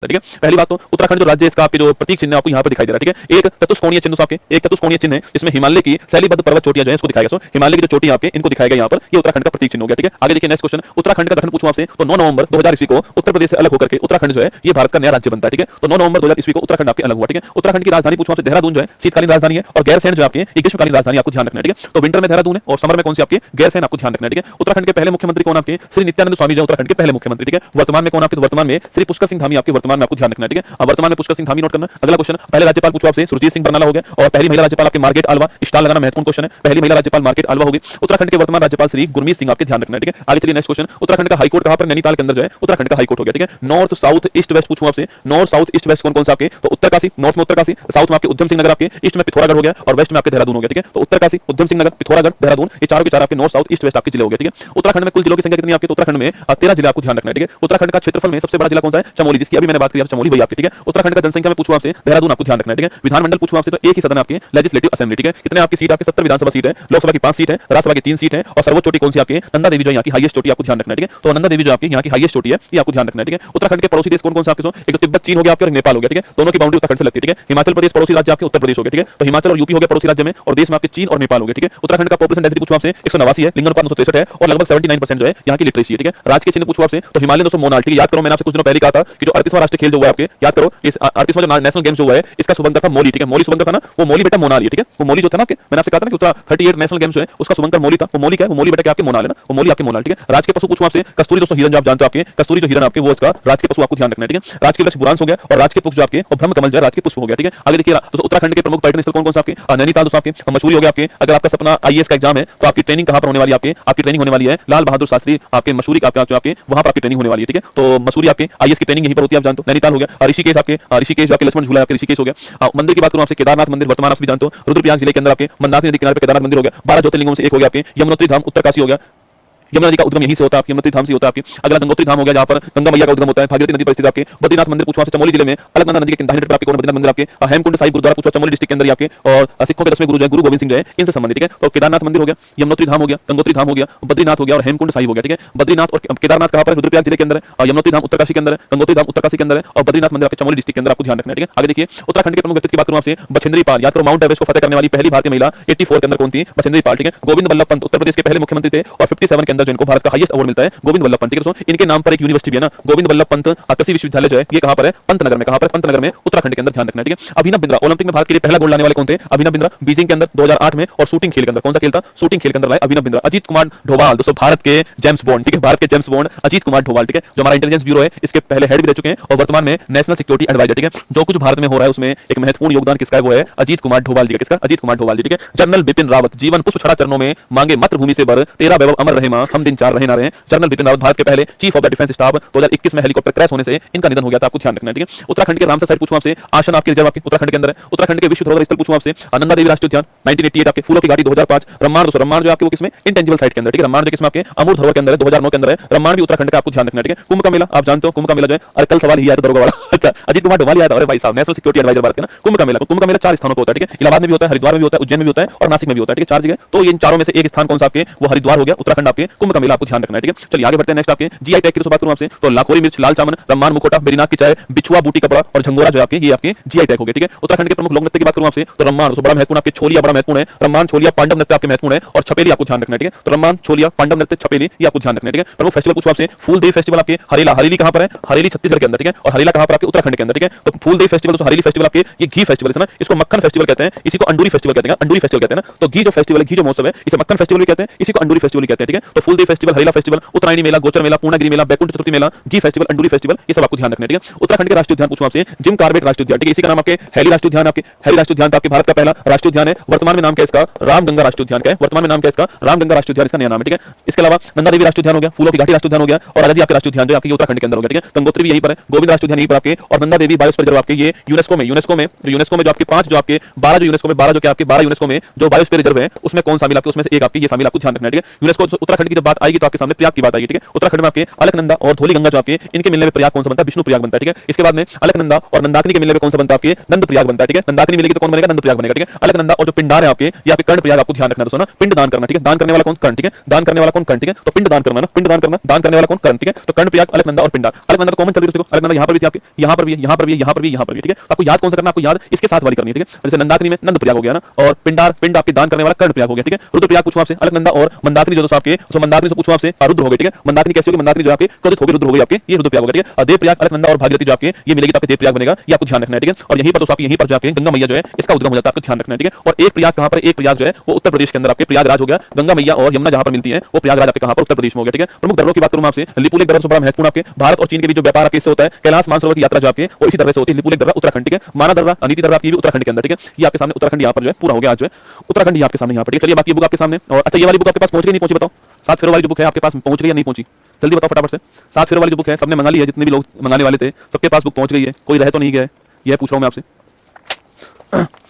है। ठीक है, पहली बात तो उत्तराखंड जो राज्य है इसका आपके जो प्रतीक चिन्ह आपको यहाँ पर दिखाई दे रहा है। ठीक है, एक चतुष्कोणीय चिन्ह आपके एक चतुष्कोणीय चिन्ह है जिसमें हिमालय की शैलीबद्ध पर्वत चोटियां जो है इसको दिखाएगा। सो हिमालय की जो चोटी आपके इनको दिखाएगा यहाँ पर, ये उत्तराखंड का प्रतीक चिन्ह हो गया। ठीक है, आगे देखिए नेक्स्ट क्वेश्चन, उत्तराखंड का गठन पूछूं आपसे तो 9 नवंबर 2000 ईस्वी को उत्तर प्रदेश से अलग होकर के उत्तराखंड जो है ये भारत का नया राज्य बनता है। ठीक है, तो 9 नवंबर 2000 ईस्वी को उत्तराखंड आपके अलग हुआ। ठीक है, उत्तराखंड की राजधानी पूछूं आपसे देहरादून जो है शीतकालीन राजधानी है और गैरसैंण जो आपके ये ग्रीष्मकालीन राजधानी आपको ध्यान रखना है। ठीक है, तो विंटर में देहरादून है और समर में कौन सी आपकी गैरसैंण आपको ध्यान रखना है। ठीक है, उत्तराखंड के पहले मुख्यमंत्री कौन आपके श्री नित्यानंद स्वामी जो उत्तराखंड के पहले मुख्यमंत्री। ठीक है, वर्तमान में कौन आपके वर्तमान में श्री पुष्कर सिंह धामी आपके वर्तमान में आपको ध्यान रखना है। ठीक है, वर्तमान में पुष्कर सिंह धामी नोट करना। अगला क्वेश्चन, पहले राज्यपाल पूछो आपसे सुरजीत सिंह बरनाला हो गया और पहली महिला राज्यपाल आपके मार्गरेट आल्वा, स्टार लगाना महत्वपूर्ण क्वेश्चन है, पहली महिला राज्यपाल मार्गरेट आल्वा होगी। उत्तराखंड के वर्तमान राज्यपाल श्री गुरमीत सिंह आपके ध्यान रखना है। ठीक है, आगे चलिए नेक्स्ट क्वेश्चन, उत्तराखंड का हाईकोर्ट कहां पर नैनीताल के अंदर जो है उत्तराखंड का हाईकोर्ट हो गया। ठीक है, नॉर्थ साउथ ईस्ट वेस्ट पूछूं आपसे, नॉर्थ साउथ ईस्ट वेस्ट कौन कौन सा आपके तो उत्तरकाशी, नॉर्थ में उत्तरकाशी, साउथ में आपके उधम सिंह नगर आपके, ईस्ट में पिथौरागढ़ हो गया और वेस्ट में आपके देहरादून हो गया। ठीक है, तो उत्तरकाशी, उधम सिंह नगर, पिथौरागढ़, देहरादून ये चारों के चार आपके नॉर्थ साउथ ईस्ट वेस्ट आपके जिले हो गए। ठीक है, उत्तराखंड में कुल जिलों की संख्या कितनी आपके तो उत्तराखंड में 13 जिले आपको ध्यान रखना है। ठीक है, उत्तराखंड का क्षेत्रफल में सबसे बड़ा जिला कौन सा है चमोली, जिसकी अभी मैंने बात की चमोली वही आपकी। ठीक है, उत्तराखंड का जनसंख्या में पूछूं आपसे देहरादून आपको ध्यान रखना है। ठीक है, विधानमंडल पूछूं आपसे तो एक ही सदन आपके लेजिस्लेटिव असेंबली। ठीक है, कितने आपकी सीट आपके 70 विधानसभा सीट है, लोकसभा की 5 सीट है, राज्यसभा की 3 सीट है और सर्वोच्च चोटी कौन सी आपकी नंदा देवी जो यहाँ की हाईएस्ट चोटी आपको ध्यान रखना है। ठीक है, तो नंदा देवी जो आपकी यहाँ की हाईएस्ट चोटी है ये आपको ध्यान रखना है। ठीक है, उत्तराखंड के पड़ोसी देश कौन कौन से आपके एक तो तिब्बत चीन हो गया आपके और नेपाल हो गया। ठीक है, दोनों की बाउंड्री उत्तराखंड से लगती है। ठीक है, हिमाचल प्रदेश पड़ोसी राज्य आपके उत्तर प्रदेश हो गया। ठीक है, तो हिमाचल और यूपी हो गया पड़ोसी राज्य में और देश में आपके चीन और नेपाल हो गया। ठीक है, उत्तराखंड का पॉपुलेशन डेंसिटी पूछूं आपसे 189 है, लिंगानुपात 963 है और लगभग 79% जो है यहाँ की लिटरेसी है। ठीक है, राज्य के चिन्ह पूछूं आपसे तो हिमालयन दोस्तों मोनाल। ठीक है, याद करो मैंने आपसे कुछ दिनों पहले कहा था कि जो 38वां राष्ट्रीय खेल जो हुआ है आपके याद करो, इस 38वां जो नेशनल गेम्स जो हुआ है इसका शुभंकर था मोली। ठीक है, मोली शुभंकर था ना, वो मोली बेटा मोनाल है। ठीक है, वो मोली जो था ना मैंने आपसे कहा था ना कि 38 नेशनल गेम्स जो है उसका शुभंकर मोली था, वो मोली क्या है, वो मोली बेटा क्या आपके मोनाल है ना, वो मोली आपके मोनाल। ठीक है, राज्य के पशु पूछूं आपसे कस्तूरी दोस्तों हिरन जो आप जानते हो आपके कस्तूरी जो हिरन आपके वो इसका राज्य के पशु आपको ध्यान रखना है। ठीक है, राज्य के वृक्ष बुरांस हो गया और राज्य के पुष्प जो आपके और ब्रह्म कमल जो राज्य के पुष्प हो गया। ठीक है, आगे देखिए दोस्तों उत्तराखंड के प्रमुख पर्यटन स्थल कौन कौन से आपके नैनीताल दोस्तों आपके मसूरी हो गया आपके। अगर आपका सपना आईएएस का एग्जाम है तो आपकी ट्रेनिंग कहां पर होने वाली है आपकी ट्रेनिंग होने वाली है लाल बहादुर शास्त्री आपके मसूरी का आपके वहां पर आपकी ट्रेनिंग होने वाली है। ठीक है, तो मसूरी आपके आईएएस की ट्रेनिंग यहीं पर होती है आप जानते हो। नैनीताल हो गया और ऋषिकेश आपके लक्ष्मण झूला आपके ऋषिकेश हो गया। मंदिर की बात करूं आपसे केदारनाथ मंदिर वर्तमान आप भी जानते हो रुद्रप्रयाग जिले के अंदर आपके मंदाकिनी नदी किनारे पर केदारनाथ मंदिर हो गया। 12 ज्योतिर्लिंगों से एक हो गया आपके यमुनोत्री धाम उत्तरकाशी हो गया, यमुना नदी का उद्गम यहीं से होता है, यमुनोत्री धाम से होता है आपकी। अगला गंगोत्री धाम हो गया जहां पर गंगा मैया का उद्गम होता है, भागीरथी नदी पर स्थित आपके बद्रीनाथ मंदिर पूछा चमोली जिले में अलकनंदा नदी के दाहिने तट पर आपके कौन बद्रीनाथ मंदिर आपके हेमकुंड साहिब गुरुद्वारा पूछा चमोली डिस्ट्रिक्ट के अंदर आपके और सिखों के 10वें गुरु जो है गुरु गोविंद सिंह जो है इनसे संबंधित। ठीक है, तो केदारनाथ मंदिर हो गया, यमुनोत्री धाम हो गया, गंगोत्री धाम हो गया, बद्रीनाथ हो गया और हेमकुंड साहिब हो गया। ठीक है, बद्रीनाथ और केदारनाथ कहां पर है रुद्रप्रयाग जिले के अंदर है, यमुनोत्री धाम उत्तरकाशी के अंदर है, गंगोत्री धाम उत्तरकाशी के अंदर है और बद्रीनाथ मंदिर आपके चमोली डिस्ट्रिक्ट के अंदर आपको ध्यान रखना है। ठीक है, आगे देखिए उत्तराखंड के प्रमुख व्यक्ति की बात करूं आपसे बछेंद्री पाल, याद करो माउंट एवरेस्ट को फतेह करने वाली पहली भारतीय महिला 84 के अंदर कौन थी बछेंद्री पाल। ठीक है, गोविंद वल्लभ पंत उत्तर प्रदेश के पहले मुख्यमंत्री थे और 57 के अंदर जो इनको भारत का हाईएस्ट अवार्ड मिलता है गोविंद वल्लभ पंत। ठीक है, इनके नाम पर एक यूनिवर्सिटी भी है ना गोविंद वल्लभ पंत कृषि विश्वविद्यालय जो है ये कहां पर है पंतनगर में, कहां पर पंतनगर में उत्तराखंड के अंदर ध्यान रखना है। ठीक है, अभिनव बिंद्रा ओलंपिक में भारत के लिए पहला गोल्ड लाने वाले कौन थे अभिनव बिंद्रा बीजिंग के अंदर 2008 में और शूटिंग खेल के अंदर कौन सा खेल था शूटिंग खेल के अंदर लाए अभिनव बिंद्रा। अजीत कुमार डोभाल दोस्तों भारत के जेम्स बॉन्ड। ठीक है, भारत के जेम्स बॉन्ड अजीत कुमार डोभाल। ठीक है, जो हमारा इंटेलिजेंस ब्यूरो है इसके पहले हेड भी रह चुके हैं और वर्तमान में नेशनल सिक्योरिटी एडवाइजर। ठीक है, जो कुछ भारत में हो रहा है उसमें एक महत्वपूर्ण योगदान किसका है वो है अजीत कुमार डोभाल जी का। किसका अजीत कुमार डोभाल जी। ठीक है, जनरल बिपिन रावत जीवन पुष्प छड़ा चरणों में मांगे मातृभूमि से बर तेरा वैभव अमर रहे मां हम दिन चार रहे ना रहे। जनरल बिपिन रावत भारत के पहले chief of the defence staff 2021 में हेलीकॉप्टर क्रैश होने से इनका निधन हो गया था, आपको ध्यान रखना है। ठीक है, उत्तराखंड के रामसर साइट पूछूं आपसे आसन आपके रिजर्व आपके उत्तराखंड के अंदर है। उत्तराखंड के विश्व धरोहर स्थल पूछूं आपसे नंदा देवी राष्ट्रीय उद्यान 1988 आपके फूलों की घाटी 2005 रम्माण दोस्तों रम्माण जो आपके वो किसमें इंटेंजिबल साइट के अंदर। ठीक है, रम्माण जो किसमें आपके अमूर्त धरोहर के अंदर है 2009 के अंदर है, रम्माण भी उत्तराखंड का आपको ध्यान रखना है। ठीक है, कुंभ का मेला आप जानते हो कुंभ का मेला जो है अरे कल सवाल ही आया था दरोगा वाला अच्छा अजीत कुमार डोभाल आया था अरे भाई साहब नेशनल सिक्योरिटी एडवाइजर भारत के ना कुंभ का मेला 4 स्थानों पर होता है। ठीक है, इलाहाबाद में भी होता है, हरिद्वार में भी होता है, उज्जैन में भी होता है और नासिक में भी होता है। ठीक है, 4 जगह तो इन चारों में से एक स्थान कौन सा आपके वो हरिद्वार हो गया उत्तराखंड आपके कुंभ का मेला आपको ध्यान रखना है। ठीक है, चलिए आगे बढ़ते हैं नेक्स्ट आपके जीआई टैग की बात करूं आपसे तो लाखोरी मिर्च लाल चावल रम्मान मुखोटा बेरीनाग की चाय बिछुआ बूटी कपड़ा और झंगोरा जो आपके ये आपके जीआई टैग हो गए। ठीक है, उत्तराखंड के प्रमुख लोक नृत्य की बात करूं आपसे तो रम्मान बड़ा महत्वपूर्ण आपके छोलिया बड़ा महत्वपूर्ण है, रम्मान छोलिया पांडव नृत्य आपके महत्वपूर्ण है और छपेली आपको ध्यान रखना है। ठीक है, तो रम्मान छोलिया पांडव नृत्य छपेली ये आपको ध्यान रखना है। ठीक है, प्रमुख फेस्टिवल पूछो आपसे फूलदेवी फेस्टिवल आपके हरेला हरेली कहां पर है हरेली छत्तीसगढ़ के अंदर। ठीक है, और हरेला कहां पर आपके उत्तराखंड के अंदर। ठीक है, तो फूलदेवी फेस्टिवल तो हरेली फेस्टिवल आपके ये घी फेस्टिवल है ना, इसको मक्खन फेस्टिवल कहते हैं, इसी को अंडूरी फेस्टिवल कहते हैं, अंडूरी फेस्टिवल कहते हैं ना, तो घी जो फेस्टिवल है घी जो महोत्सव है इसे मक्खन फेस्टिवल भी कहते हैं, इसी को अंडूरी फेस्टिवल भी कहते हैं। ठीक है, तो फूलदेवी फेस्टिवल हरेला फेस्टिवल उत्तरायणी मेला गोचर मेला पूर्णगिरी मेला बैकुंठ चतुर्थी मेला घी फेस्टिवल अंडूरी फेस्टिवल ये सब आपको ध्यान रखना है। ठीक है, उत्तराखंड के राष्ट्रीय उद्यान पूछूं आपसे जिम कार्बेट राष्ट्रीय उद्यान। ठीक है, इसी का नाम आपके हैली राष्ट्रीय उद्यान आपके हैली राष्ट्रीय उद्यान आपके भारत का पहला राष्ट्रीय उद्यान है, वर्तमान में नाम क्या है इसका रामगंगा राष्ट्रीय उद्यान क्या है वर्तमान में नाम क्या है इसका रामगंगा राष्ट्रीय उद्यान इसका नया नाम है। ठीक है, इसके अलावा नंदा देवी राष्ट्रीय उद्यान हो गया, फूलों की घाटी राष्ट्रीय उद्यान हो गया और अराजी आपके राष्ट्रीय उद्यान जो आपके उत्तराखंड के अंदर हो गया। ठीक है, गंगोत्री भी यहीं पर है, गोविंद राष्ट्रीय उद्यान यहीं पर आपके और नंदा देवी बायोस्फीयर रिजर्व आपके ये यूनेस्को में जो आपके 5 जो आपके 12 जो यूनेस्को में 12 जो क्या आपके 12 यूनेस्को में जो बायोस्फीयर रिजर्व है उसमें कौन शामिल आपके उसमें से एक आपकी ये शामिल आपको ध्यान रखना है। ठीक है, यूनेस्को उत्तराखंड की की जब बात आएगी तो आपके सामने प्रयाग की बात आएगी, ठीक है। उत्तराखंड में आपके अलकनंदा और धौलीगंगा जो आपके इनके मिलने में प्रयाग कौन सा बनता है? विष्णु प्रयाग बनता है, ठीक है। इसके बाद में अलकनंदा और मंदाकिनी के मिलने में कौन सा बनता है? आपके नंद प्रयाग बनता है, ठीक है। मंदाकिनी मिलेगी तो कौन बनेगा? नंद प्रयाग बनेगा, ठीक है। अलकनंदा और जो पिंडार है आपके ये आपके कर्ण प्रयाग, आपको ध्यान रखना है दोस्तों ना। पिंड दान करना, ठीक है। दान करने वाला कौन? कर्ण, ठीक है। दान करने वाला कौन? कर्ण, ठीक है। तो पिंड दान करना ना, पिंड दान करना, दान करने वाला कौन? कर्ण, ठीक है। तो कर्ण प्रयाग, अलकनंदा और पिंडार। अलकनंदा तो कॉमन चल रही है दोस्तों, अलकनंदा यहाँ पर भी थी आपके, यहाँ पर भी, यहाँ पर भी, यहाँ पर भी, यहाँ पर भी, ठीक है। तो आपको याद कौन सा करना? आपको याद इसके साथ वाली करनी है, ठीक है। जैसे नंदाकिनी में नंद प्रयाग हो गया ना, और पिंडार पिंड आपके दान करने वाला कर्ण प्रयाग हो गया, ठीक है। रुद्र प्रयाग पूछूं आपसे, अलकनंदा और मंदाकिनी जो दोस्तों आपके, तो मंदाकिनी से पूछूं आपसे रुद्र हो गए, ठीक है। मंदाकिनी कैसी होगी? मंदाकिनी जो आपके क्रोधित होगी, रुद्र हो गई आपके, ये रुद्र प्रयाग हो गया, ठीक है। देव प्रयाग, अलकनंदा और भागीरथी जो आपके ये मिलेगी तो आपके देव प्रयाग बनेगा, ये आपको ध्यान रखना है, ठीक है। और यहीं पर दोस्तों आपके यहीं पर जाके गंगा मैया जो है इसका उद्गम हो जाता है, आपको ध्यान रखना है, ठीक है। और एक प्रयाग कहां पर? एक प्रयाग जो है वो उत्तर प्रदेश के अंदर आपके प्रयागराज हो गया। गंगा मैया और यमुना जहां पर मिलती है वो प्रयागराज आपके कहां पर? उत्तर प्रदेश में हो गया, ठीक है। प्रमुख दर्रों की बात करूं आपसे, लिपुलेख दर्रा बड़ा महत्वपूर्ण आपके भारत और चीन के बीच जो व्यापार आपके इससे होता है। कैलाश मानसरोवर की यात्रा जो आपके वो इसी दर्रे से होती है, लिपुलेख दर्रा उत्तराखंड, ठीक है। माना दर्रा, अनीति दर्रा आपकी भी उत्तराखंड के अंदर, ठीक है। ये आपके सामने उत्तराखंड यहाँ पर जो है पूरा हो गया आज जो है उत्तराखंड आपके सामने यहाँ पर, ठीक है। चलिए बाकी बुक आपके सामने। और अच्छा, ये वाली बुक आपके पास पहुंच गई नहीं पहुंची? बताओ। 7 फेरों वाली जो बुक है आपके पास पहुंच गई या नहीं पहुंची? जल्दी बताओ फटाफट से। 7 फेरों वाली जो बुक है सबने मंगा ली है, जितने भी लोग मंगाने वाले थे सबके पास बुक पहुंच गई है, कोई रह तो नहीं गया है, यह पूछ रहा हूं मैं आपसे।